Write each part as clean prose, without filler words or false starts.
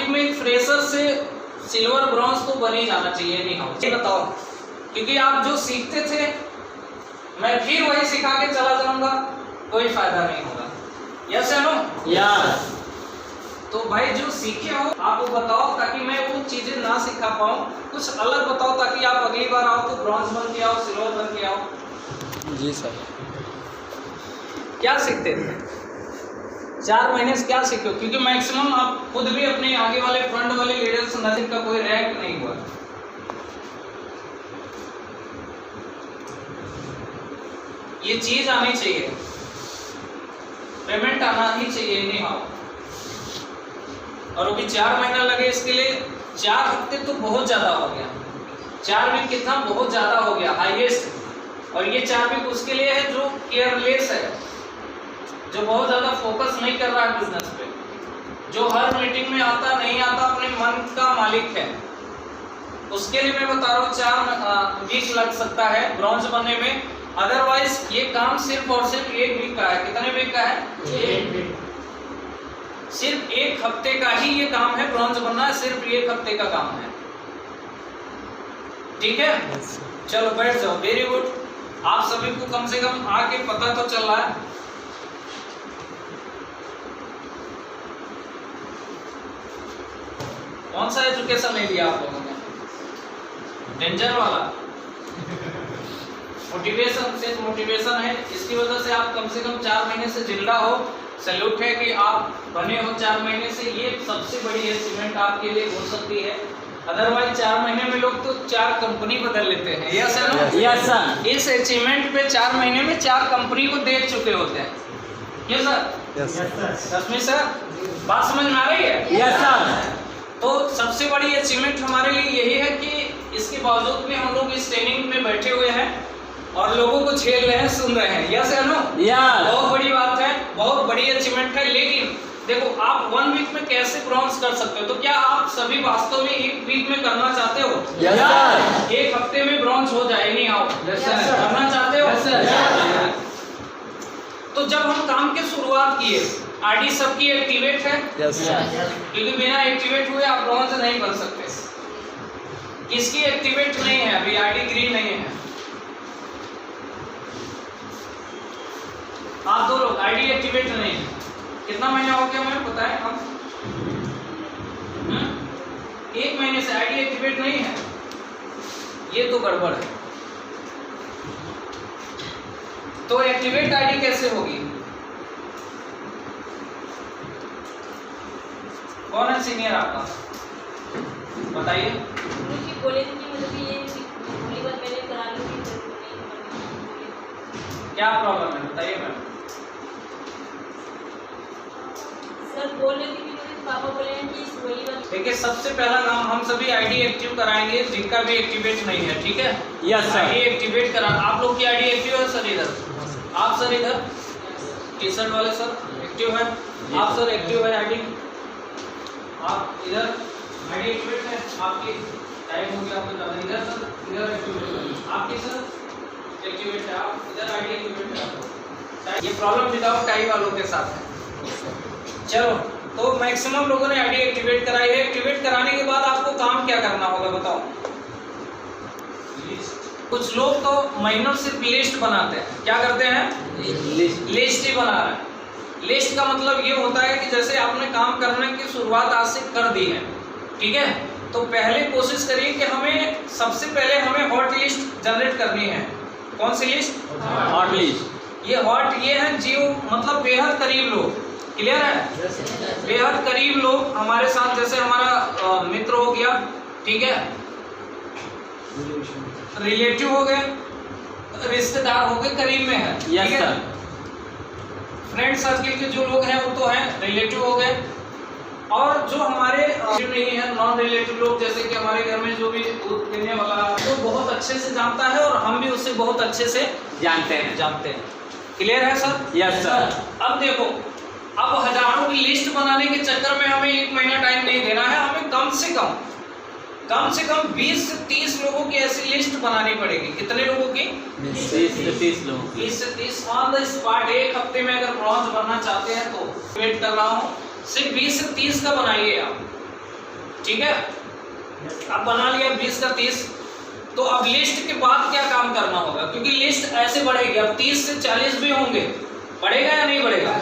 Week में एक fresher से सिल्वर ब्रॉन्ज तो बन ही जाना चाहिए। नहीं हो ये बताओ, क्योंकि आप जो सीखते थे मैं फिर वही सिखा के चला जाऊंगा, कोई फायदा नहीं होगा। यस या नो? यस। तो भाई जो सीखे हो आप वो बताओ, ताकि मैं वो चीजें ना सिखा पाऊँ। कुछ अलग बताओ ताकि आप अगली बार आओ तो ब्रॉन्ज बन के आओ, सिल्वर बन के आओ। जी सर। क्या सीखते थे 4 महीने से? क्या सीखे? क्योंकि मैक्सिमम आप खुद भी अपने आगे वाले फ्रंट वाले लीडर्स नजीब का कोई रैंक नहीं हुआ। ये चीज आनी चाहिए, पेमेंट आना ही चाहिए। नहीं आओ, और वो भी 4 महीना लगे इसके लिए। 4 हफ्ते तो बहुत ज्यादा हो गया। 4 वीक कितना बहुत ज्यादा हो गया, हाईएस्ट। और ये 4 वीक उसके लिए है जो केयरलेस है, जो बहुत ज्यादा फोकस नहीं कर रहा है बिजनेस पे, जो हर मीटिंग में आता नहीं आता, अपने मन का मालिक है। उसके लिए मैं बता रहा हूँ 4 वीक लग सकता है ब्रॉन्ज बनने में। अदरवाइज ये काम सिर्फ और सिर्फ 1 वीक का है। कितने वीक का है? 1 वीक। सिर्फ 1 हफ्ते का ही ये काम है, ब्रॉन्ज बनना है सिर्फ 1 हफ्ते का काम है। ठीक है, चलो बैठ जाओ। Very good. आप सभी को कम से कम आके पता तो चल रहा है। कौन सा एजुकेशन ले लिया आप लोगों ने? डेंजर वाला मोटिवेशन। सिर्फ मोटिवेशन है, इसकी वजह से आप कम से कम 4 महीने से जिंदा हो। सैल्यूट है कि आप बने हो 4 महीने से। ये सबसे बड़ी अचीवमेंट आपके लिए हो सकती है। अदरवाइज 4 महीने में लोग तो 4 कंपनी बदल लेते हैं। Yes sir? Yes sir. इस अचीवमेंट पे 4 महीने में 4 कंपनी को देख चुके होते हैं। Yes sir? Yes sir. Rashmi sir, बात समझ में आ रही है? Yes sir. तो सबसे बड़ी अचीवमेंट हमारे लिए यही है कि इसके बावजूद भी हम लोग इस ट्रेनिंग में बैठे हुए हैं और लोगों को झेल रहे हैं, सुन रहे हैं। यस या नो? यस। बहुत बड़ी बात है, बहुत बड़ी अचीवमेंट है। लेकिन देखो, आप 1 वीक में कैसे ब्रॉन्ज कर सकते हो? तो क्या आप सभी वास्तव में 1 वीक में करना चाहते हो? Yes sir. 1 हफ्ते में ब्रॉन्ज हो जाए? नहीं आओ? Yes sir. करना चाहते हो? Yes sir. तो जब हम काम की शुरुआत किए, आईडी सबकी एक्टिवेट है? Yes sir. क्योंकि बिना एक्टिवेट हुए आप ब्रॉन्ज नहीं बन सकते। किसकी एक्टिवेट नहीं है अभी? आईडी ग्रीन नहीं है। आप 2 लोग आईडी एक्टिवेट नहीं है। कितना महीना हो गया हमें पता है? हम 1 महीने से आईडी एक्टिवेट नहीं है। ये तो गड़बड़ है। तो एक्टिवेट आईडी कैसे होगी? कौन है सीनियर आपका? बताइए। बोले थे कि मुझे ये पूरी बात मैंने करा ली थी। क्या प्रॉब्लम है बताइए मैम। सर बोल रहे थे कि मुझे पापा बोले हैं कि इस वही बात। देखिए, सबसे पहला काम हम सभी आईडी एक्टिव कराएंगे जिनका भी एक्टिवेट नहीं है। ठीक है? Yes sir. आईडी एक्टिवेट करा। आप लोग की आईडी एक्टिव है सर? इधर आप सर, इधर टी शर्ट वाले सर एक्टिव है? आप सर एक्टिव है आईडी? आप इधर आईडी एक्टिवेट है आपकी? टाइम हो गया आपको ज़्यादा। इधर सर, इधर एक्टिवेट है आपकी सर, एक्टिवेट है। आप इधर आईडी एक्टिवेट है। ये प्रॉब्लम विदाउट टाई वालों के साथ है। चलो, तो मैक्सिमम लोगों ने आईडी एक्टिवेट कराई है। एक्टिवेट कराने के बाद आपको काम क्या करना होगा बताओ? कुछ लोग तो महीनों सिर्फ लिस्ट बनाते हैं। क्या करते हैं? लिस्ट ही बना रहे हैं। लिस्ट का मतलब ये होता है कि जैसे आपने काम करने की शुरुआत आज से कर दी है, ठीक है, तो पहले कोशिश करिए कि हमें सबसे पहले हमें हॉट लिस्ट जनरेट करनी है। कौन सी लिस्ट? Hot list. ये हॉट ये है जीव, मतलब बेहद करीब लोग। क्लियर है? बेहद करीब लोग हमारे साथ, जैसे हमारा मित्र हो गया, ठीक है, रिलेटिव हो गए, रिश्तेदार हो गए, करीब में है। Yes sir. फ्रेंड सर्किल के जो लोग हैं वो तो हैं, रिलेटिव हो गए। और जो हमारे नहीं है, नॉन रिलेटिव लोग, जैसे कि हमारे घर में जो भी दूध पीने वाला वो बहुत अच्छे से जानता है और हम भी उससे बहुत अच्छे से जानते हैं। क्लियर है सर? Yes sir. अब देखो, अब हजारों की लिस्ट बनाने के चक्कर में हमें 1 महीना टाइम नहीं देना है। हमें कम से कम 20 से 30 लोगों की ऐसी लिस्ट बनानी पड़ेगी। कितने लोगों की? 20 से 30 लोगों की। 20 से 30 ऑन द स्पॉट। 1 हफ्ते में अगर ब्रॉन्ज बनना चाहते हैं तो वेट कर रहा हूँ, सिर्फ 20 से 30 का बनाइए आप। ठीक है, अब बना लिया 20 का 30। तो अब लिस्ट के बाद क्या काम करना होगा, क्योंकि लिस्ट ऐसे बढ़ेगी, अब 30 से 40 भी होंगे, बढ़ेगा या नहीं बढ़ेगा?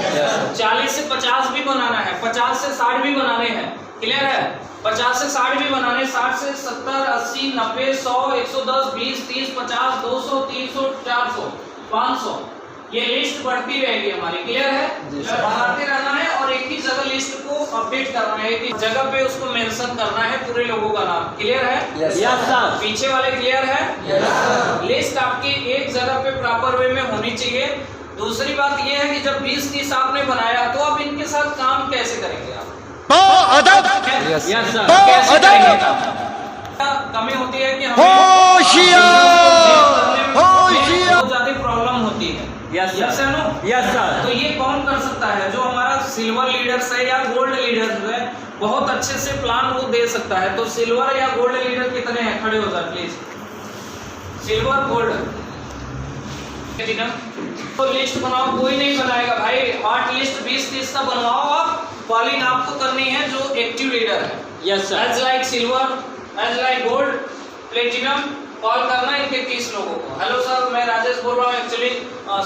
40 से 50 भी बनाना है, 50 से 60 भी बनाने हैं, क्लियर है? 50 से 60 भी बनाने, 60 से 70, 80, 90, 100, 110, 20, 30, 50, 200, 300, 400, 500, ये लिस्ट बढ़ती रहेगी हमारी, क्लियर है? बढ़ाते रहना है और एक ही जगह लिस्ट को अपडेट करना है, एक ही जगह पे उसको मेंशन करना है पूरे लोगों का नाम, क्लियर है? Yes sir. पीछे वाले क्लियर है? लिस्ट आपकी एक जगह पे प्रॉपर वे में होनी चाहिए। दूसरी बात ये है कि जब 20-30 आपने बनाया तो अब इनके साथ काम कैसे करेंगे आप? Yes sir. कैसे करेंगे काम? कमी होती है कि हमें बहुत ज्यादा प्रॉब्लम होती है। यस यस है नो? Yes sir. तो ये कौन कर सकता है? जो हमारा सिल्वर लीडर्स है या गोल्ड लीडर्स है, बहुत अच्छे से प्लान वो दे सकता है। तो सिल्वर या गोल्ड लीडर कितने हैं? खड़े हो जाए प्लीज। सिल्वर गोल्ड तो लिस्ट बनाओ, कोई नहीं बनाएगा भाई। हॉट लिस्ट 20-30 का बनवाओ आप, कॉलिंग आपको करनी है जो एक्टिव लीडर है। Yes sir. As like silver, as like gold, platinum, call करना इनके 30 लोगों को। हेलो सर, मैं राजेश बोल रहा हूँ। एक्चुअली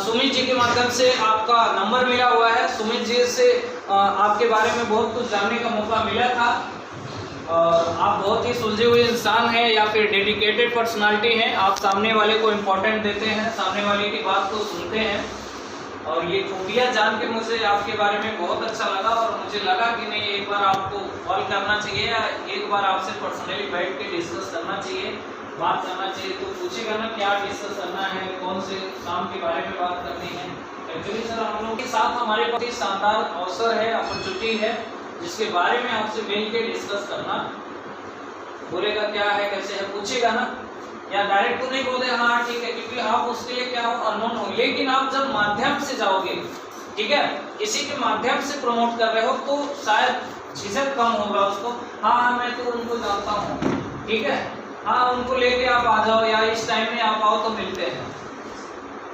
सुमित जी के माध्यम से आपका नंबर मिला हुआ है। सुमित जी से आपके बारे में बहुत कुछ जानने का मौका मिला था। आप बहुत ही सुलझे हुए इंसान हैं या फिर डेडिकेटेड पर्सनालिटी हैं। आप सामने वाले को इम्पोर्टेंट देते हैं, सामने वाले की बात को सुनते हैं, और ये खूबियाँ जान के मुझे आपके बारे में बहुत अच्छा लगा। और मुझे लगा कि नहीं, एक बार आपको कॉल करना चाहिए या एक बार आपसे पर्सनली बैठ के डिस्कस करना चाहिए, बात करना चाहिए। तो पूछेगा ना क्या डिस्कस करना है, कौन से काम के बारे में बात करनी है। एक्चुअली सर हम लोग के साथ हमारे पास एक शानदार अवसर है, अपॉर्चुनिटी है, जिसके बारे में आपसे मिल के डिस्कस करना। बोलेगा क्या है, कैसे है, पूछेगा ना, या डायरेक्ट तो नहीं बोल दे हाँ ठीक है, क्योंकि आप उसके लिए क्या हो, अननोन हो। लेकिन आप जब माध्यम से जाओगे, ठीक है, किसी के माध्यम से प्रमोट कर रहे हो, तो शायद झिझक कम होगा उसको। हाँ मैं तो उनको जानता हूँ, ठीक है, हाँ उनको लेके आप आ जाओ या इस टाइम में आप आओ तो मिलते हैं,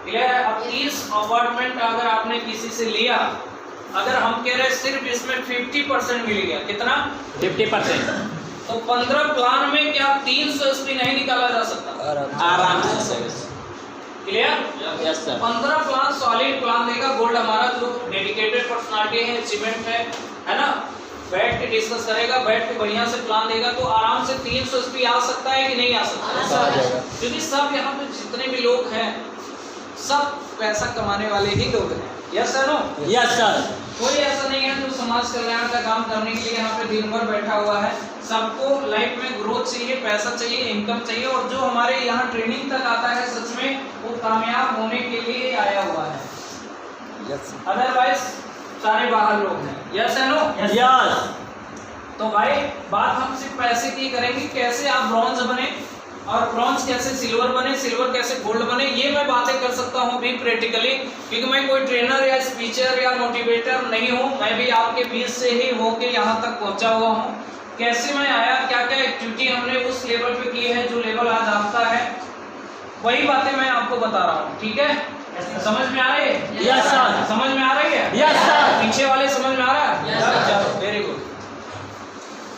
क्लियर है? अब इस अपॉइंटमेंट अगर आपने किसी से लिया, अगर हम कह रहे सिर्फ इसमें 50% मिल गया, कितना? 50%। तो 15 प्लान में क्या 300 SP नहीं निकाला जा सकता? आराम से। Clear? Yes sir. 15 plan solid plan देगा गोल्ड, हमारा जो डेडिकेटेड पर्सनालिटी है, अचीवमेंट है ना, बैठ के डिस्कस करेगा, बैठ के बढ़िया से प्लान देगा, तो आराम से 300 SP आ सकता है कि नहीं आ सकता? क्योंकि सब यहाँ पे जितने भी लोग हैं सब पैसा कमाने वाले ही लोग हैं। Yes sir no? Yes sir. कोई ऐसा नहीं है जो समाज कल्याण का काम करने के लिए यहाँ पे दिन भर बैठा हुआ है। सबको लाइफ में ग्रोथ चाहिए, पैसा चाहिए, इनकम चाहिए, और जो हमारे यहाँ ट्रेनिंग तक आता है सच में वो कामयाब होने के लिए आया हुआ है। यस। अदरवाइज सारे बाहर लोग हैं। यस है नो? यस। तो भाई बात हम सिर्फ पैसे की करेंगे, कैसे आप ब्रॉन्ज बने और ब्रॉन्ज कैसे सिल्वर बने, सिल्वर कैसे गोल्ड बने, ये मैं बातें कर सकता हूँ भी प्रैक्टिकली, क्योंकि मैं कोई ट्रेनर या स्पीचर या मोटिवेटर नहीं हूँ। मैं भी आपके बीच से ही होके यहाँ तक पहुँचा हुआ हूँ। कैसे मैं आया, क्या क्या एक्टिविटी हमने उस लेवल पे की है जो लेवल आज आपका है, वही बातें मैं आपको बता रहा हूँ, ठीक है? समझ में आ रही है? Yes sir. समझ में आ रही है? Yes sir. पीछे वाले समझ में आ रहा है? चलो वेरी गुड।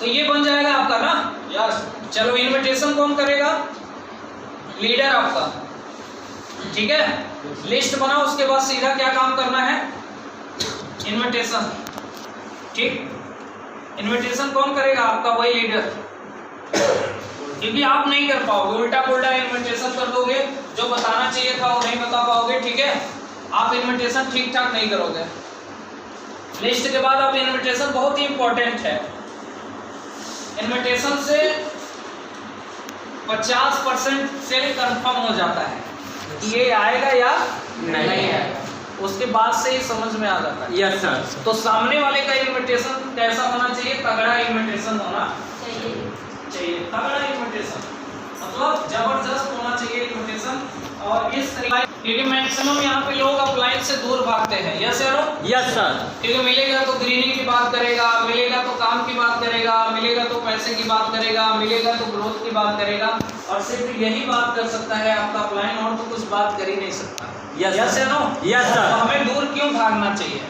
तो ये बन जाएगा आपका ना? यस। चलो इनविटेशन कौन करेगा? लीडर आपका, ठीक है? लिस्ट बनाओ, उसके बाद सीधा क्या काम करना है? इनविटेशन, ठीक? इनविटेशन कौन करेगा? आपका वही लीडर, क्योंकि आप नहीं कर पाओगे, उल्टा पुल्टा इनविटेशन कर दोगे, जो बताना चाहिए था वो नहीं बता पाओगे, ठीक है? आप इनविटेशन ठीक ठाक नहीं करोगे। लिस्ट के बाद आप इनविटेशन बहुत ही इंपॉर्टेंट है। इनविटेशन से 50% से कंफर्म हो जाता है कि ये आएगा या नहीं आएगा, उसके बाद से ही समझ में आ जाता है। Yes sir. तो सामने वाले का इनविटेशन कैसा होना चाहिए? तगड़ा इनविटेशन होना चाहिए। तगड़ा इनविटेशन मतलब जबरदस्त होना चाहिए इनविटेशन। और इस तरीके, क्योंकि मैक्सिमम यहाँ पे लोग अपलाइन से दूर भागते हैं। यस या नो? Yes sir. क्योंकि मिलेगा तो ग्रीनिंग की बात करेगा, मिलेगा तो काम की बात करेगा, मिलेगा तो पैसे की बात करेगा, मिलेगा तो ग्रोथ की बात करेगा, और सिर्फ यही बात कर सकता है आपका अपलाइन, और तो कुछ बात कर ही नहीं सकता। यस या नो? Yes sir. तो हमें दूर क्यों भागना चाहिए?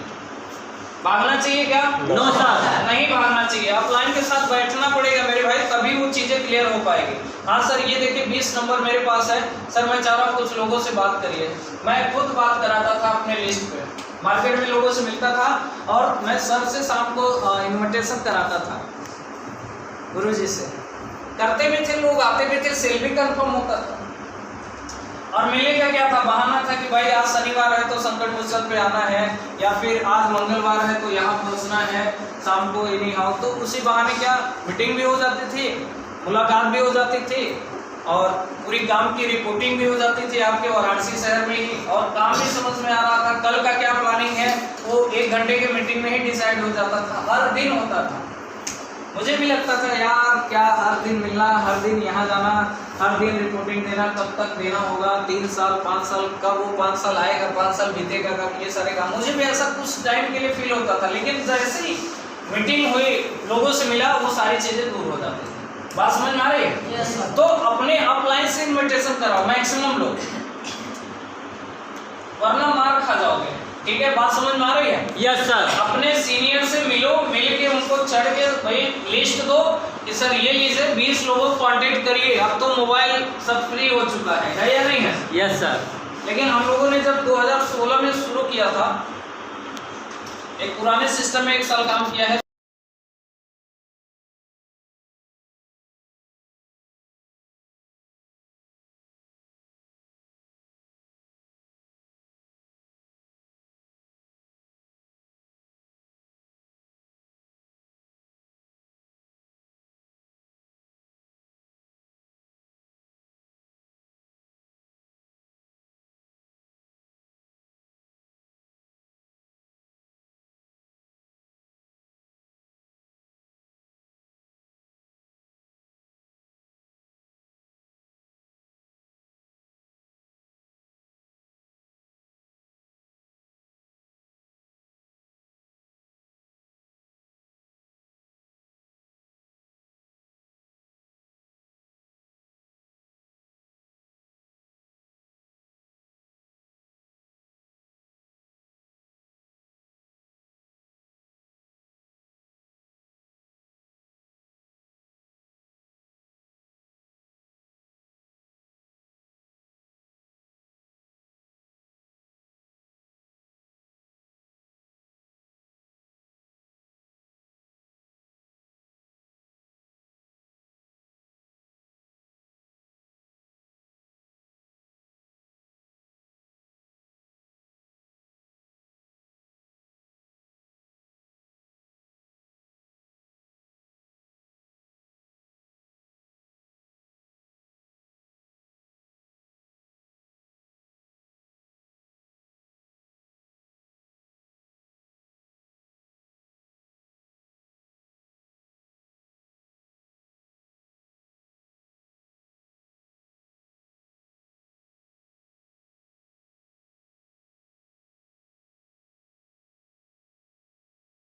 भागना चाहिए क्या? No sir. नहीं भागना चाहिए, अपलाइन के साथ बैठना पड़ेगा मेरे भाई, तभी वो चीजें क्लियर हो पाएगी। हाँ सर, ये देखिए 20 नंबर मेरे पास है सर, मैं चाह रहा हूँ कुछ लोगों से बात करिए। मैं खुद बात कराता था अपने लिस्ट पे, मार्केट में लोगों से मिलता था और मैं सर से शाम को इन्विटेशन कराता था गुरुजी से, करते भी थे लोग, आते भी थे, सेल भी कंफर्म होता था। और मिलने का क्या था, बहाना था कि भाई आज शनिवार है तो संकट मोचन पे आना है, या फिर आज मंगलवार है तो यहाँ पहुँचना है शाम को एनी हाउ, तो उसी बहाने क्या मीटिंग भी हो जाती थी, मुलाकात भी हो जाती थी और पूरी काम की रिपोर्टिंग भी हो जाती थी आपके वाराणसी शहर में ही, और काम भी समझ में आ रहा था, कल का क्या प्लानिंग है वो 1 घंटे के मीटिंग में ही डिसाइड हो जाता था, हर दिन होता था। मुझे भी लगता था यार क्या हर दिन मिलना, हर दिन यहाँ जाना, हर दिन रिपोर्टिंग देना, कब तक देना होगा, 3 साल 5 साल, कब वो 5 साल आएगा, 5 साल बीतेगा, कब ये सारे काम, मुझे भी ऐसा कुछ टाइम के लिए फील होता था। लेकिन जैसे ही मीटिंग हुई, लोगों से मिला, वो सारी चीज़ें दूर हो जाती थी। बात समझ में आ रही है? Yes, sir. तो अपने अपलाइन से इन्विटेशन कराओ मैक्सिमम लोग, वरना मार खा जाओगे। ठीक है, बात समझ में आ रही है? Yes sir. अपने सीनियर से मिलो, मिल के उनको चढ़ के भाई लिस्ट दो कि सर ये लीजिए, 20 लोगों को कांटेक्ट करिए। अब तो मोबाइल सब फ्री हो चुका है या नहीं है? Yes sir. लेकिन हम लोगों ने जब 2016 में शुरू किया था, एक पुराने सिस्टम में 1 साल काम किया है।